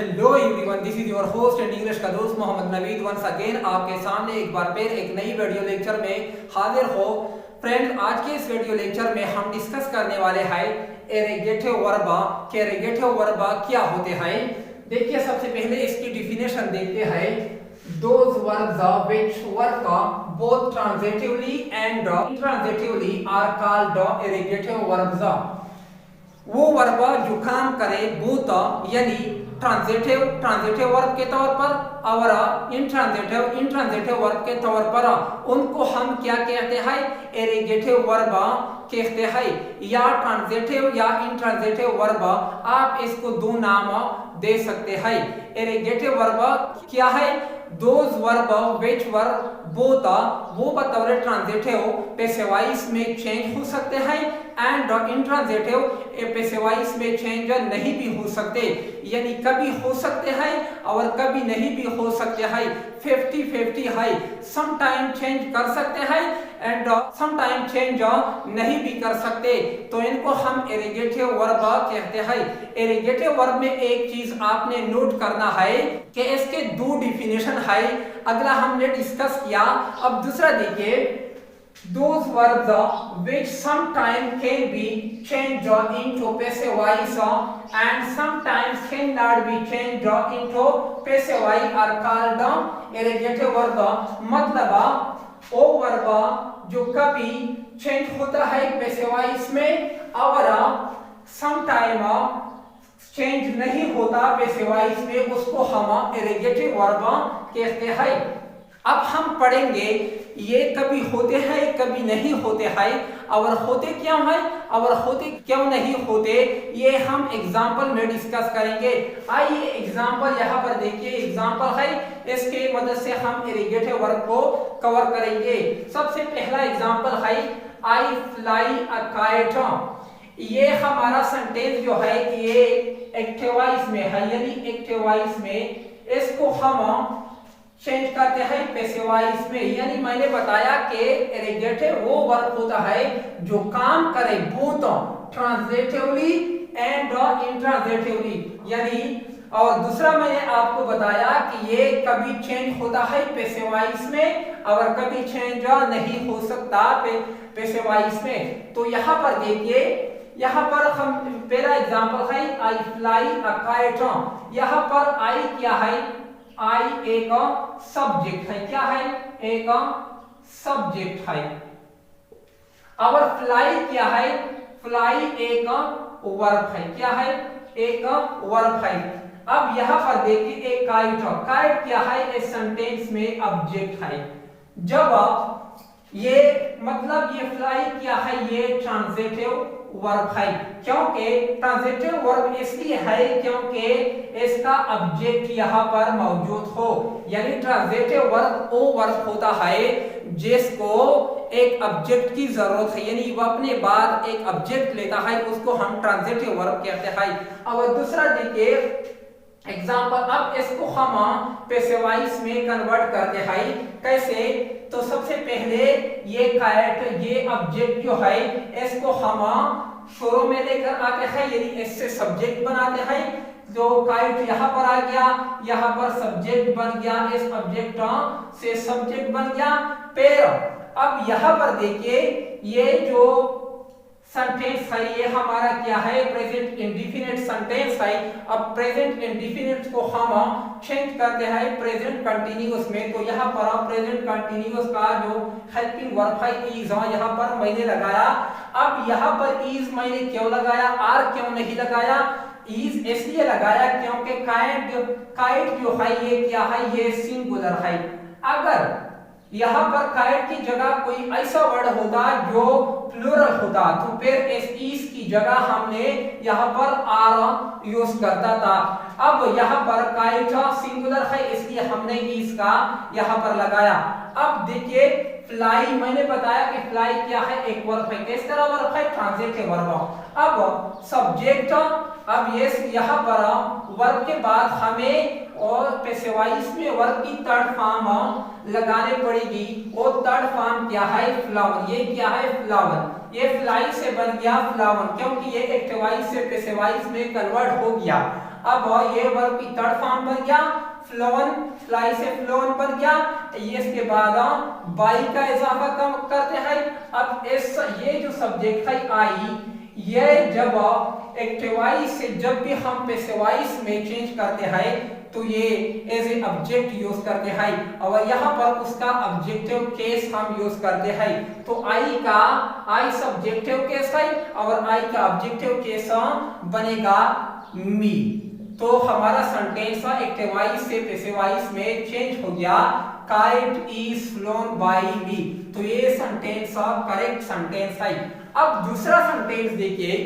Hello everyone, this is your host and English का दोस्त Mohammad Naveed once again आपके सामने एक बार फिर एक नई वीडियो लेक्चर में हाजिर हो। फ्रेंड्स, आज के इस वीडियो लेक्चर में हम डिस्कस करने वाले हैं इररिगेटिव वर्ब के इररिगेटिव वर्ब क्या होते हैं। देखिए, सबसे पहले इसकी डिफिनेशन देखते हैं। Those verbs which work both transitively and intransitively are called irrigative verbs. वो वर्ब जो काम करे बोथ यानी ट्रांजिटिव वर्ब के तौर पर और इंट्रांजिटिव वर्ब के तौर पर उनको हम क्या कहते हैं? इररिगेटिव वर्ब कहते हैं। या ट्रांजिटिव या इंट्रांजिटिव वर्ब, आप इसको दो नाम दे सकते हैं। इररिगेटिव वर्ब क्या है? Those verb which were both वो बतौर ट्रांजिटिव पेसिवाइस में चेंज हो सकते हैं एंड इंट्रांजिटिव पेसिवाइस में चेंज नहीं भी हो सकते, यानी कभी हो सकते हैं और कभी नहीं भी हो सकते हैं। 50-50 है, सम टाइम चेंज कर सकते हैं एंड सम टाइम चेंज नहीं भी कर सकते, तो इनको हम इररिगेटिव वर्ब कहते हैं। इररिगेटिव वर्ब में एक चीज आपने नोट करना है कि इसके दो डिफिनेशन है। अगला हमने डिस्कस किया, अब दूसरा देखिए। Those verbs which sometimes can be changed into passive voice and sometimes cannot be changed into passive voice are called irrigative verb। मतलब वो वर्ब जो कभी चेंज होता है passive voice में और sometime चेंज नहीं होता passive voice में, उसको हम irrigative verb कहते हैं। अब हम पढ़ेंगे ये कभी होते हैं कभी नहीं होते हैं, और होते क्यों हैं और होते क्यों नहीं होते, ये हम एग्जाम्पल में डिस्कस करेंगे। आइए एग्जाम्पल यहाँ पर देखिए। एग्जाम्पल है, इसके मदद से हम इररिगेटिव वर्ब को कवर करेंगे। सबसे पहला एग्जाम्पल है आई फ्लाई अ काइट। ये हमारा सेंटेंस जो है ये एक्टिव वॉइस में है, यानी एक्टिव वॉइस में इसको हम चेंज करते हैं पैसिव वॉइस में। यानी मैंने बताया कि इररिगेटिव वो वर्ब होता है जो काम करे बोथ ट्रांजिटिवली एंड इंट्रांजिटिवली, यानी और दूसरा मैंने आपको बताया कि ये कभी चेंज होता है पैसिव वॉइस में और कभी चेंज नहीं हो सकता पैसिव वॉइस में। तो यहाँ पर देखिए, यहाँ पर हम पहला एग्जांपल है आई फ्लाई अ काइट। यहाँ पर आई क्या है? आई एक सब्जेक्ट है। क्या है? एक सब्जेक्ट है। और फ्लाई क्या है? फ्लाई एक वर्ब है। क्या है? एक वर्ब है। अब यहाँ पर देखिए एक काइट क्या है? इस सेंटेंस में ऑब्जेक्ट है। जब ये मतलब ये फ्लाई क्या है? ये ट्रांजिटिव वर्ब है। क्योंकि ट्रांजिटिव वर्ब इसलिए है क्योंकि इसका ऑब्जेक्ट यहाँ पर मौजूद हो, यानी ट्रांजिटिव वर्ब वो वर्ब होता है जिसको एक ऑब्जेक्ट की जरूरत है, यानी वो अपने बाद एक ऑब्जेक्ट लेता है, उसको हम ट्रांजिटिव वर्ब कहते हैं। और दूसरा देखिए एग्जाम्पल, अब इसको हम पैसिव वॉइस में कन्वर्ट करते हैं। कैसे? तो सबसे पहले ये काइट ये ऑब्जेक्ट जो है इसको हम शुरू में लेकर आते हैं, यानी इससे सब्जेक्ट बनाते हैं। जो काइट यहाँ पर आ गया, यहाँ पर सब्जेक्ट बन गया, इस ऑब्जेक्ट से सब्जेक्ट बन गया। फिर अब यहाँ पर देखिए ये जो सेंटेंस है ये हमारा क्या है? प्रेजेंट इंडेफिनिट सेंटेंस है। अब प्रेजेंट इंडेफिनिट को हम चेंज करते हैं प्रेजेंट कंटीन्यूअस में। तो यहाँ पर प्रेजेंट कंटीन्यूअस का जो हेल्पिंग वर्ब है इज यहाँ पर मैंने लगाया। अब यहाँ पर इज मैंने क्यों लगाया? आर क्यों नहीं लगाया? इज इसलिए लगाया क्योंकि काइट जो है ये क्या है? ये सिंगुलर है। अगर यहाँ पर काइट की जगह कोई ऐसा वर्ड होता जो प्लूरल होता तो फिर इस की जगह हमने यहाँ पर आर यूज करता था। अब यहाँ पर काइट सिंगुलर है इसलिए हमने इस का यहाँ पर लगाया। अब देखिए फ्लाई, मैंने बताया कि फ्लाई क्या है? एक वर्ब है। किस तरह वर्ब है? Transitive verb. अब सब्जेक्ट, अब ये यहाँ पर वर्ब के बाद हमें और पैसिव वॉइस में वर्ब की थर्ड फॉर्म लगाने पड़ेगी। वो थर्ड फॉर्म क्या है? फ्लावर। ये क्या है? फ्लावर। ये फ्लाई से बन गया फ्लावर, क्योंकि ये एक्टिव वॉइस से पैसिव वॉइस में कन्वर्ट हो गया। अब ये वर्ब की थर्ड फॉर्म बन गया फ्लोन, फ्लाई से फ्लोन बन गया। ये इसके बाद बाई का इजाफा कम करते हैं। अब इस ये जो सब्जेक्ट है आई, ये जब एक्टिव वॉइस से जब भी हम पैसिव वॉइस में चेंज करते हैं तो ये एज ए ऑब्जेक्ट यूज करते हैं और यहाँ पर उसका ऑब्जेक्टिव केस हम यूज करते हैं। तो आई सब्जेक्टिव केस है और आई का ऑब्जेक्टिव केस बनेगा मी। तो हमारा सेंटेंस एक्टिव वॉइस से पैसिव वॉइस में चेंज हो गया, काइट इज फ्लोन बाय मी। तो ये सेंटेंस करेक्ट सेंटेंस है। अब दूसरा सेंटेंस देखिए,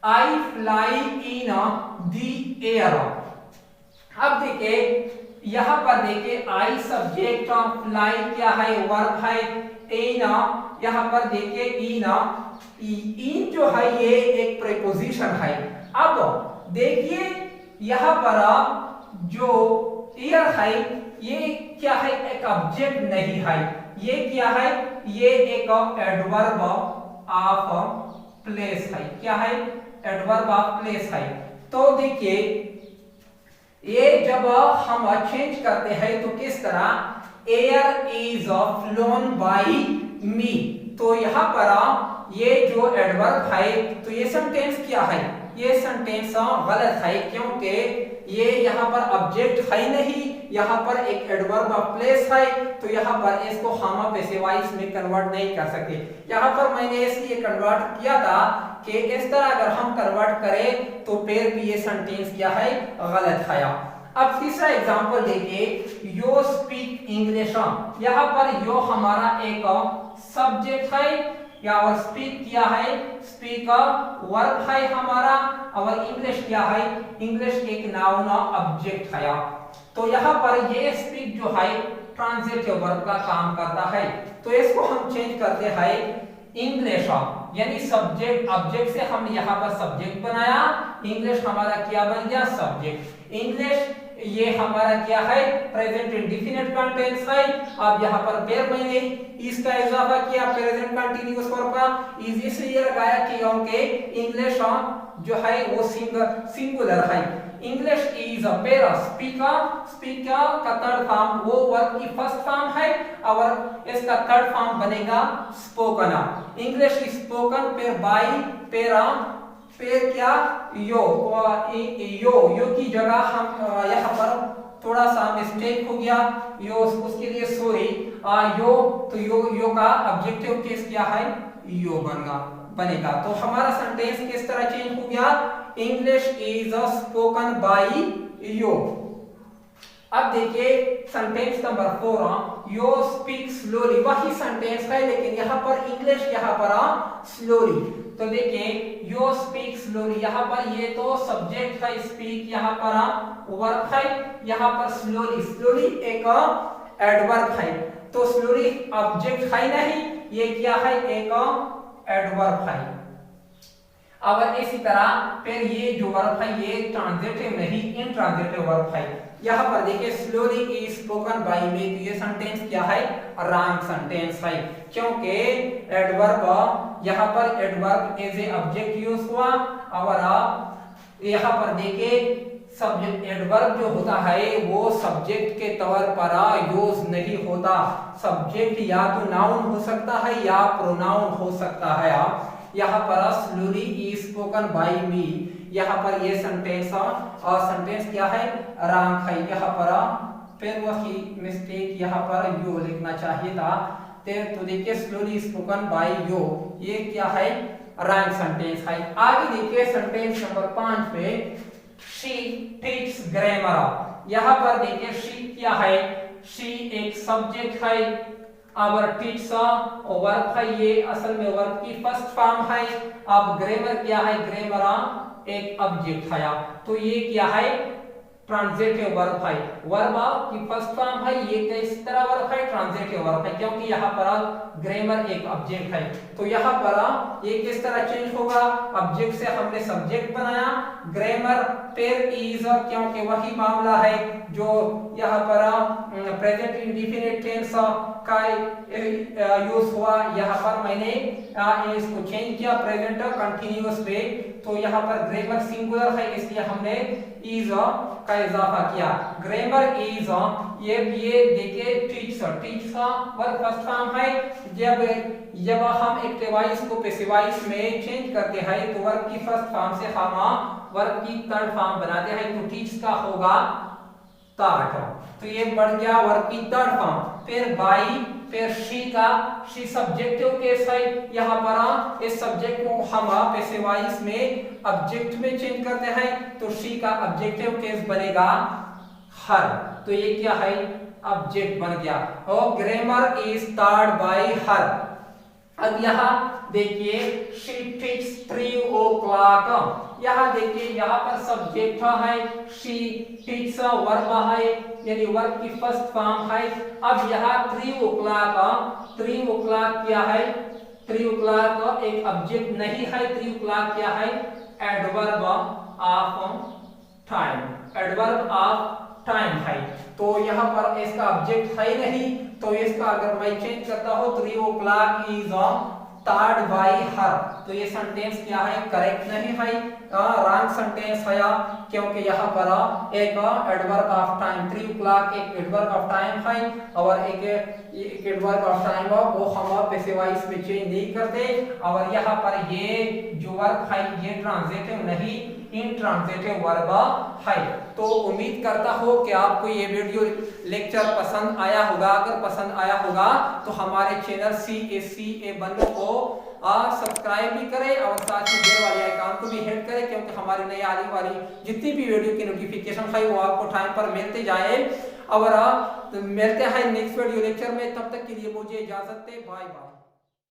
आई फ्लाई इन द एयर। अब देखिए यहां पर देखिए आई सब्जेक्ट, फ्लाई क्या है वर्ब है, इन यहां पर देखिए इन जो है ये एक प्रीपोजिशन है। अब देखिए यहां पर जो एयर है ये क्या है, एक ऑब्जेक्ट नहीं है, ये क्या है, ये एक एडवर्ब ऑफ प्लेस है। क्या है, एडवर्ब ऑफ प्लेस है। तो देखिए ये जब हम चेंज करते हैं तो किस तरह, एयर इज फ्लोन बाय मी। तो यहां पर ये जो एडवर्ब है तो ये सेंटेंस क्या है, ये सेंटेंस गलत है क्योंकि ये यहाँ पर ऑब्जेक्ट है नहीं, यहाँ पर एक एडवर्ब ऑफ प्लेस है। तो यहाँ पर इसको हम पैसिव वॉइस में कन्वर्ट नहीं कर सकते। यहाँ पर मैंने इसलिए कन्वर्ट किया था कि इस तरह अगर हम कन्वर्ट करें तो फिर भी ये सेंटेंस क्या है, गलत है। अब तीसरा एग्जांपल देखिए, यू स्पीक इंग्लिश। यहाँ पर यो हमारा एक सब्जेक्ट है या और स्पीक क्या है, स्पीक वर्ब है हमारा, और इंग्लिश क्या है, इंग्लिश एक नाउन ऑब्जेक्ट है। तो यहाँ पर ये स्पीक जो है ट्रांजिटिव वर्ब का काम करता है। तो इसको हम चेंज करते हैं इंग्लिश, यानी सब्जेक्ट ऑब्जेक्ट से हमने यहाँ पर सब्जेक्ट बनाया, इंग्लिश हमारा क्या बन गया, सब्जेक्ट। इंग्लिश ये हमारा क्या है, प्रेजेंट इंडेफिनिट कंटेंस है। अब यहाँ पर फिर मैंने इसका इजाफा किया प्रेजेंट कंटीन्यूअस फॉर्म का, इज इसलिए लगाया क्योंकि इंग्लिश जो है वो सिंगुलर है। English is a pair, speaker का थर्ड फॉर्म वो वर्ब की फर्स्ट फॉर्म है और इसका थर्ड फॉर्म बनेगा spoken. English is spoken pair bye pair क्या, यो की जगह हम यहाँ पर थोड़ा सा मिस्टेक हो गया, यो उसके लिए सॉरी। तो यो का ऑब्जेक्टिव केस क्या है, यो बनेगा। तो हमारा सेंटेंस किस तरह चेंज हो गया, इंग्लिश इज स्पोकन बाय यो। अब देखिए sentence number 4, you speak slowly. वही सेंटेंस है लेकिन यहाँ पर इंग्लिश, यहाँ पर स्लोली। तो देखिए यू स्पीक स्लोली, यहाँ पर ये तो सब्जेक्ट है स्पीक, यहाँ पर वर्ब है, यहाँ पर स्लोली एक एडवर्ब है। तो स्लोली ऑब्जेक्ट है नहीं, ये क्या है, एक एडवर्ब है। अब इसी तरह फिर ये जो वर्ब है ये ट्रांजिटिव नहीं, इंट्रांजिटिव वर्ब है। यहाँ पर देखिए स्लोली इज स्पोकन बाय मी, तो ये सेंटेंस क्या है, रॉन्ग सेंटेंस है क्योंकि एडवर्ब यहाँ पर adverb as a object use हुआ और यहाँ पर देखिए सब्जेक्ट एडवर्ब जो होता है वो सब्जेक्ट के तौर पर यूज नहीं होता। सब्जेक्ट या तो नाउन हो सकता है या प्रोनाउन हो सकता है। यहाँ पर स्लोली इज स्पोकन बाय मी, यहाँ पर ये सेंटेंस और सेंटेंस क्या है, रॉन्ग है। यहाँ पर फिर वही मिस्टेक, यहाँ पर यो लिखना चाहिए था। तो देखिए स्लोली स्पोकन बाय यो, ये क्या है, रॉन्ग सेंटेंस है। आगे देखिए सेंटेंस नंबर 5 पे, शी टीच ग्रामर। यहाँ पर देखिए शी क्या है, शी एक सब्जेक्ट है और टीच वर्ब है, ये असल में वर्ब की फर्स्ट फॉर्म है। अब ग्रामर क्या है, ग्रामर एक ऑब्जेक्ट है। तो ये क्या है, ट्रांजिटिव वर्ब है, वर्ब की फर्स्ट फॉर्म है, ये किस तरह वर्ब है, ट्रांजिटिव वर्ब है क्योंकि यहाँ पर ग्रामर एक ऑब्जेक्ट है। तो यहाँ पर ये किस तरह चेंज होगा, ऑब्जेक्ट से हमने सब्जेक्ट बनाया, ग्रामर फिर इज क्योंकि वही मामला है जो यहाँ पर प्रेजेंट इंडेफिनिट टेंस का यूज हुआ। यहाँ पर मैंने इसको चेंज किया प्रेजेंट कंटीन्यूअस पे, तो यहाँ पर ग्रामर सिंगुलर है इसलिए हमने इज का इजाफा किया। ग्रामर इज ये देखिए टीच का वर्ब फर्स्ट फॉर्म है। जब हम एक डिवाइस को पैसिव वॉइस में चेंज करते हैं तो वर्ब की फर्स्ट फॉर्म से हम वर्ब की थर्ड फॉर्म बनाते हैं, तो टीच का होगा थर्ड, तो ये बढ़ गया वर्ब की थर्ड फॉर्म। फिर बाई, फिर शी सब्जेक्टिव केस है। यहाँ पर इस सब्जेक्ट को हम पैसिव वॉइस में ऑब्जेक्ट में चेंज करते हैं, तो शी का ऑब्जेक्टिव केस बनेगा हर, तो ये क्या है ऑब्जेक्ट बन गया। और ग्रामर इज टॉट बाय हर। अब यहाँ देखिए she teaches 3 o'clock, यहाँ देखिए यहाँ पर सब्जेक्ट है, she teaches वर्ब है यानी वर्ब की फर्स्ट फॉर्म है। अब यहाँ 3 o'clock क्या है, 3 o'clock एक ऑब्जेक्ट नहीं है, 3 o'clock क्या है adverb of time, adverb of time है, तो यहाँ पर इसका ऑब्जेक्ट है नहीं, तो इसका अगर मैं चेंज करता हूँ 3 o'clock इज टॉट बाय हर, तो ये सेंटेंस क्या है करेक्ट नहीं है, रॉन्ग सेंटेंस है, क्योंकि यहाँ पर एक एडवर्ब ऑफ टाइम 3 o'clock एक एडवर्ब ऑफ टाइम है और एक एडवर्ब ऑफ टाइम वो हम पैसिव वॉइस में चेंज नहीं करते, और यहाँ पर ये जो वर्ब है ये ट्रांजिटिव नहीं इंट्रांजिटिव वर्ब है। तो उम्मीद करता हूँ कि आपको ये वीडियो लेक्चर पसंद आया होगा। अगर पसंद आया होगा तो हमारे चैनल CACA बनो को सब्सक्राइब भी करें और साथ ही बेल वाले आइकन को भी हिट करें, क्योंकि हमारी नई आने वाली जितनी भी वीडियो की नोटिफिकेशन है वो आपको टाइम पर मिलते जाए। और मिलते हैं नेक्स्ट वीडियो लेक्चर में, तब तक के लिए मुझे इजाजत दे, बाय बाय।